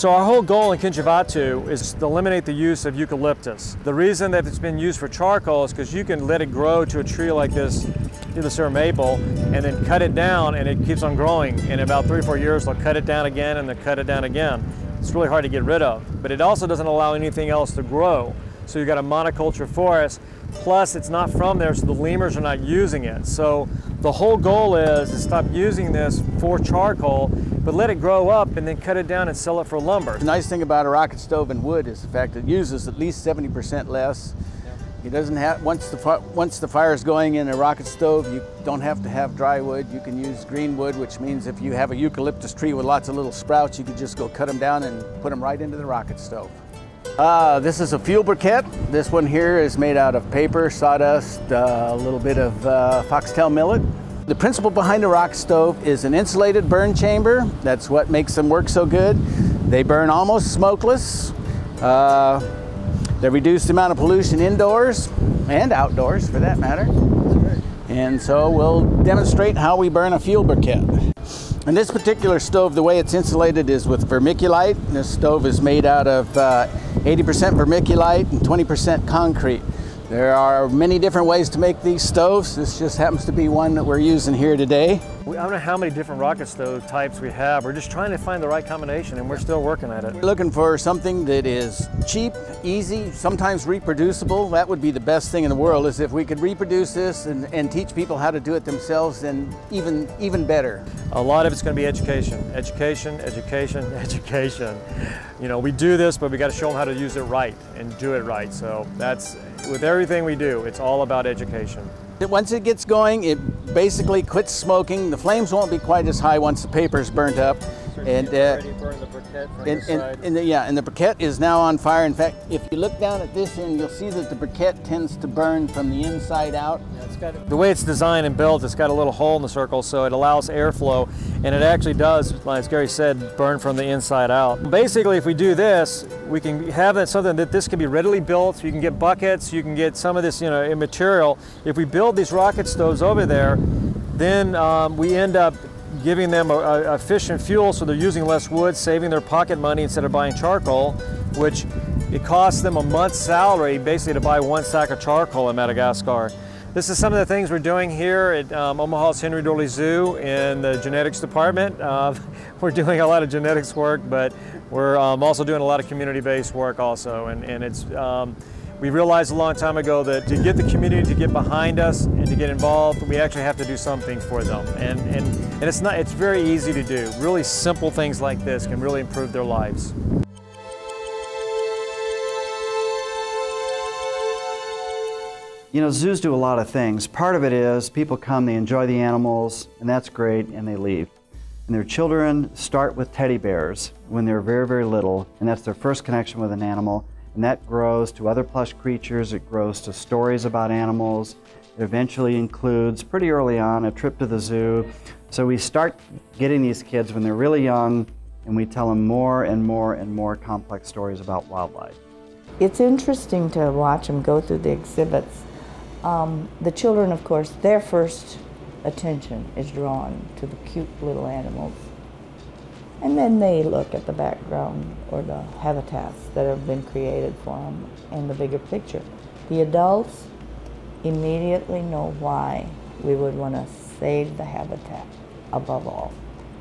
So our whole goal in Kinjavatu is to eliminate the use of eucalyptus. The reason that it's been used for charcoal is because you can let it grow to a tree like this, or maple, and then cut it down and it keeps on growing. In about 3 or 4 years, they'll cut it down again and then cut it down again. It's really hard to get rid of, but it also doesn't allow anything else to grow. So you've got a monoculture forest, plus it's not from there, so the lemurs are not using it. So the whole goal is to stop using this for charcoal, but let it grow up and then cut it down and sell it for lumber. The nice thing about a rocket stove and wood is the fact it uses at least 70% less. It doesn't have, once the fire is going in a rocket stove, you don't have to have dry wood. You can use green wood, which means if you have a eucalyptus tree with lots of little sprouts, you could just go cut them down and put them right into the rocket stove. This is a fuel briquette. This one here is made out of paper, sawdust, a little bit of foxtail millet. The principle behind a rocket stove is an insulated burn chamber. That's what makes them work so good. They burn almost smokeless. They reduce the amount of pollution indoors and outdoors, for that matter. And so we'll demonstrate how we burn a fuel briquette. And this particular stove, the way it's insulated is with vermiculite. This stove is made out of 80% vermiculite and 20% concrete. There are many different ways to make these stoves. This just happens to be one that we're using here today. I don't know how many different rocket stove types we have. We're just trying to find the right combination, and we're still working at it. We're looking for something that is cheap, easy, sometimes reproducible. That would be the best thing in the world, is if we could reproduce this and teach people how to do it themselves, then even better. A lot of it's going to be education. Education, education, education. You know, we do this, but we got to show them how to use it right and do it right. So that's, with everything we do, it's all about education. Once it gets going, it basically quits smoking. The flames won't be quite as high once the paper is burnt up. And the briquette is now on fire. In fact, if you look down at this end, you'll see that the briquette tends to burn from the inside out. The way it's designed and built, it's got a little hole in the circle, so it allows airflow, and it actually does, as Gary said, burn from the inside out. Basically, if we do this, we can have it something that this can be readily built. You can get buckets, you can get some of this, material. If we build these rocket stoves over there, then we end up giving them a efficient fuel, so they're using less wood, saving their pocket money instead of buying charcoal, which it costs them a month's salary basically to buy 1 sack of charcoal in Madagascar. This is some of the things we're doing here at Omaha's Henry Doorly Zoo in the genetics department. We're doing a lot of genetics work, but we're also doing a lot of community-based work also, and it's we realized a long time ago that to get the community to get behind us and to get involved, we actually have to do something for them. And it's very easy to do. Really simple things like this can really improve their lives. You know, zoos do a lot of things. Part of it is people come, they enjoy the animals, and that's great, and they leave. And their children start with teddy bears when they're very, very little, and that's their first connection with an animal. And that grows to other plush creatures, it grows to stories about animals. It eventually includes, pretty early on, a trip to the zoo. So we start getting these kids when they're really young, and we tell them more and more and more complex stories about wildlife. It's interesting to watch them go through the exhibits. The children, of course, their first attention is drawn to the cute little animals. And then they look at the background or the habitats that have been created for them and the bigger picture. The adults immediately know why we would want to save the habitat above all.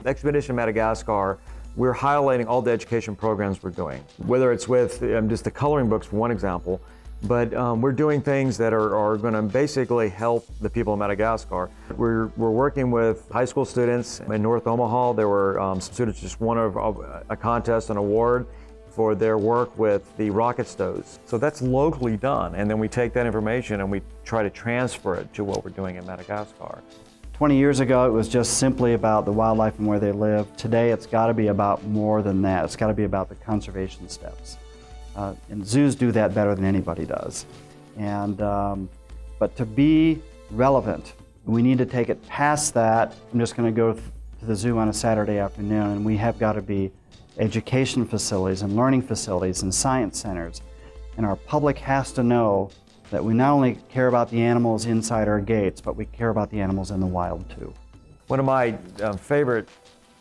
Expedition Madagascar, we're highlighting all the education programs we're doing, whether it's with just the coloring books, for one example, but we're doing things that are going to basically help the people of Madagascar. We're working with high school students in North Omaha. There were some students just won a contest, an award for their work with the rocket stoves. So that's locally done, and then we take that information and we try to transfer it to what we're doing in Madagascar. 20 years ago, it was just simply about the wildlife and where they live. Today, it's got to be about more than that. It's got to be about the conservation steps. And zoos do that better than anybody does. But to be relevant, we need to take it past that. I'm just going to go to the zoo on a Saturday afternoon, and we have got to be education facilities and learning facilities and science centers. And our public has to know that we not only care about the animals inside our gates, but we care about the animals in the wild too. One of my favorite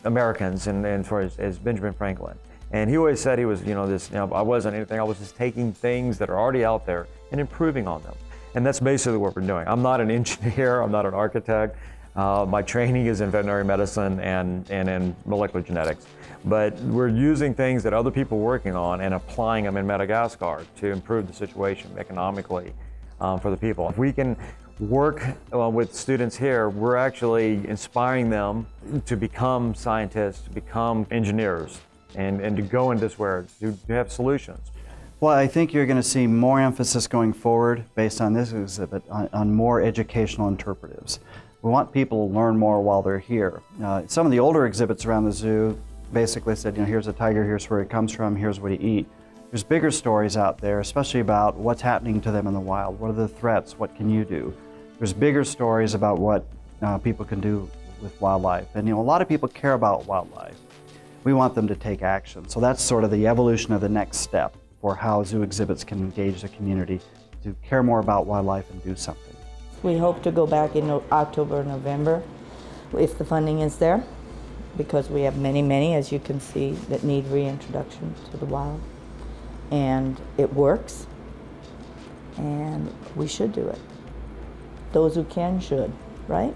Americans, as far as Benjamin Franklin. And he always said he was, I wasn't anything, I was just taking things that are already out there and improving on them. And that's basically what we're doing. I'm not an engineer, I'm not an architect. My training is in veterinary medicine and in molecular genetics. But we're using things that other people are working on and applying them in Madagascar to improve the situation economically for the people. If we can work with students here, we're actually inspiring them to become scientists, to become engineers, and to go in this way, to have solutions. Well, I think you're going to see more emphasis going forward based on this exhibit on more educational interpretives. We want people to learn more while they're here. Some of the older exhibits around the zoo basically said, here's a tiger, here's where he comes from, here's what he eats. There's bigger stories out there, especially about what's happening to them in the wild. What are the threats? What can you do? There's bigger stories about what people can do with wildlife. And a lot of people care about wildlife. We want them to take action. So that's sort of the evolution of the next step for how zoo exhibits can engage the community to care more about wildlife and do something. We hope to go back in October, November, if the funding is there, because we have many, as you can see, that need reintroduction to the wild. And it works, and we should do it. Those who can should, right?